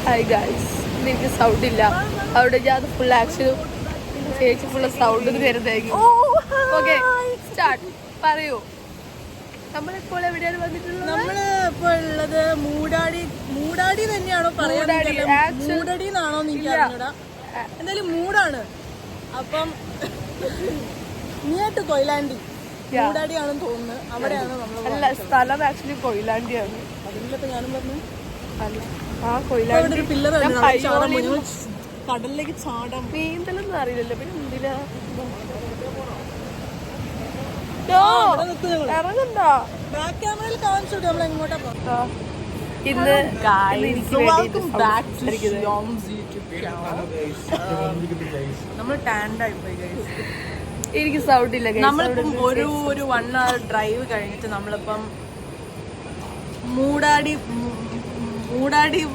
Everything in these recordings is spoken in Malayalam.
ഹായ് ഗായ്സ്, എനിക്ക് സൗണ്ട് ഇല്ല. അവിടെ ഞാൻ ഫുൾ ആക്ഷനും ചേച്ചി ഫുള്ള് സൗണ്ട് കരുതായിരിക്കും. Okay start. പറയൂ, നമ്മളിപ്പോൾ എവിടെയാണ് വന്നിട്ടുള്ളത്? നമ്മളിപ്പോൾ ഉള്ളത് മൂടാടി തന്നെയാണോ മൂടടി എന്നാണോ എനിക്ക് അറിഞ്ഞൂടാ. എന്തായാലും മൂടാണ്. അപ്പം നിയർ ടു കൊയിലാണ്ടി മൂടാടിയാണെന്ന് തോന്നുന്നു. അവിടെയാണ് നമ്മൾ. അല്ല, സ്ഥലം ആക്ച്വലി കൊയിലാണ്ടിയാണ്. അതിലൊക്കെ ഞാനും പറഞ്ഞു. അല്ല, ആ കൊയിലാണ്ടി ഒരു പില്ലർ കടലിലേക്ക് ചാടാൻ നീന്തലൊന്നും അറിയില്ലല്ലോ, പിന്നെ എന്തിനാ ഇറങ്ങണ്ട. ബാക്ക് ക്യാമറയിൽ കാണിച്ചു നമ്മൾ എങ്ങോട്ടാ പോകുന്നത്. ഇന്ന് നമ്മൾ ടാൻഡായി പോയി. എനിക്ക് സൗണ്ട് ഇല്ല. നമ്മളിപ്പം ഒരു 1 hour ഡ്രൈവ് കഴിഞ്ഞിട്ട് നമ്മളിപ്പം മൂടാടി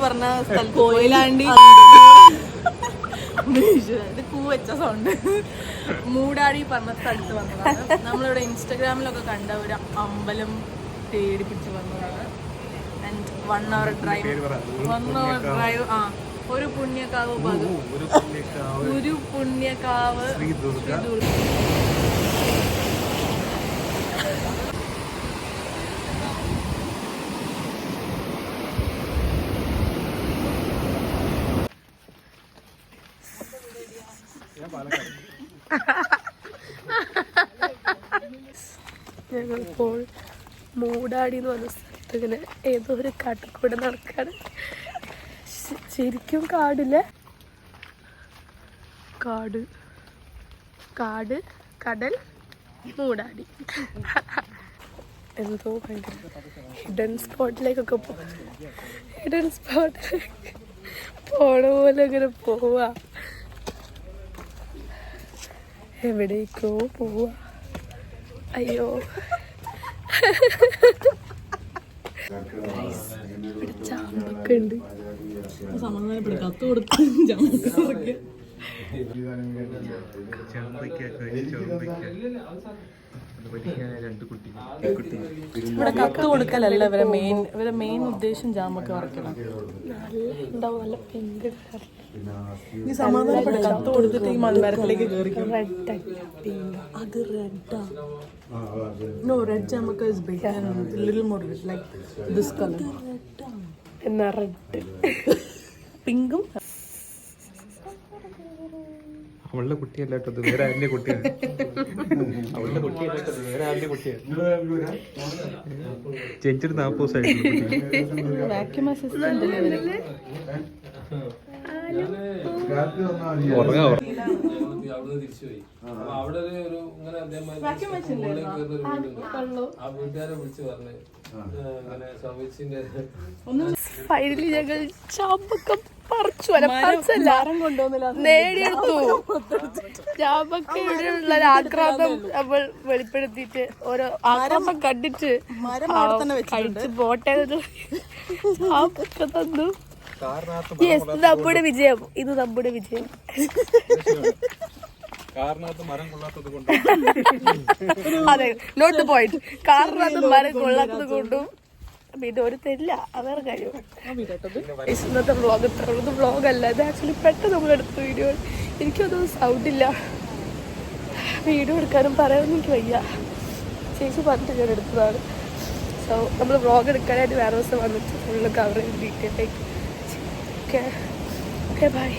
പറഞ്ഞ സ്ഥലത്ത് കൊയിലാണ്ടി ഇത് കൂ വെച്ച സൗണ്ട് മൂടാടി പറഞ്ഞ സ്ഥലത്ത് വന്നതാണ്. നമ്മളിവിടെ ഇൻസ്റ്റഗ്രാമിലൊക്കെ കണ്ട ഒരു അമ്പലം തേടി പിടിച്ച് വന്നതാണ്. ആൻഡ് 1 hour ഡ്രൈവ് ഒരു പുണ്യകാവ് ശ്രീ ദുർഗ. ഞങ്ങളിപ്പോൾ മൂടാടി എന്ന് പറഞ്ഞ സ്ഥലത്ത് ഇങ്ങനെ ഏതോ ഒരു കാട്ടിക്കൂടെ നടക്കാണ്. ശരിക്കും കാടില്ലേ? കാട്, കടൽ, മൂടാടി. എന്തോ ഭയങ്കര ഹിഡൻ സ്പോട്ടിലേക്കൊക്കെ ഹിഡൻ സ്പോട്ടിലേക്ക് പോണ പോലെ ഇങ്ങനെ പോവാ. എവിടേക്കോ പോവാ. അയ്യോ, ചാമ്പൊക്കെ ഉണ്ട്. കത്ത് കൊടുക്കാൻ ഇവിടെ കത്ത് കൊടുക്കലല്ല ഇവരെ മെയിൻ ഉദ്ദേശം. ജാമൊക്കെ വറക്കണം. നല്ല പിങ്ക് കളർ. ഈ സമാധാനപ്പെട്ട കത്ത് കൊടുത്തിട്ട് ഈ മരത്തിലേക്ക് കയറിക്കും. അത് റെഡാ. നോ, റെഡ് ജാമക്ക is better. Little more like this colour. എന്നാ റെഡ് പിങ്കും. അവളുടെ കുട്ടിയല്ലാട്ടത്, വേറെ ആരുടെ കുട്ടിയാണ്. അവളുടെ കുട്ടിയല്ലാട്ടത്, വേറെ ആരുടെ കുട്ടിയാണ്. ജനിച്ചിട്ട് 40 ദിവസമായിട്ടുള്ള വാക്യൂം അസിസ്റ്റന്റ് ഫൈനലി ഞങ്ങൾ ചാമ്പക്ക പറിച്ചു. നേടിയെടുത്തു. ചാമ്പക്കയുള്ള ആക്രാന്തം നമ്മൾ വെളിപ്പെടുത്തിയിട്ട് ഓരോ ആക്രാന്തം കണ്ടിട്ട് കഴിച്ച് പോട്ടെ ചാമ്പക്ക തന്നു. യെസ്, നമ്മുടെ വിജയം. ഇത് നമ്മുടെ വിജയം. അതെ, നോട്ട് ദ പോയിന്റ്. കാറിനകത്ത് മരം കൊള്ളാത്തത് കൊണ്ടും പിന്നെ ഒരു തരില്ല. വേറെ കാര്യം. ഇന്നത്തെ വ്ളോഗ് ഇത്രയുള്ളത് വ്ളോഗല്ല. ഇത് ആക്ച്വലി പെട്ടെന്ന് നമ്മളെടുത്ത വീഡിയോ. എനിക്കൊന്നും സൗണ്ടില്ല. വീഡിയോ എടുക്കാനും പറയാനും എനിക്ക് വയ്യ. ചേച്ചി പറഞ്ഞിട്ട് ഞാൻ എടുത്തതാണ്. സോ നമ്മൾ വ്ളോഗ് എടുക്കാനായിട്ട് വേറെ ദിവസം വന്നിട്ട് ഫുള്ള് കവർ ചെയ്ത് ഡീറ്റെയിൽ ആയിട്ട്. Okay bye.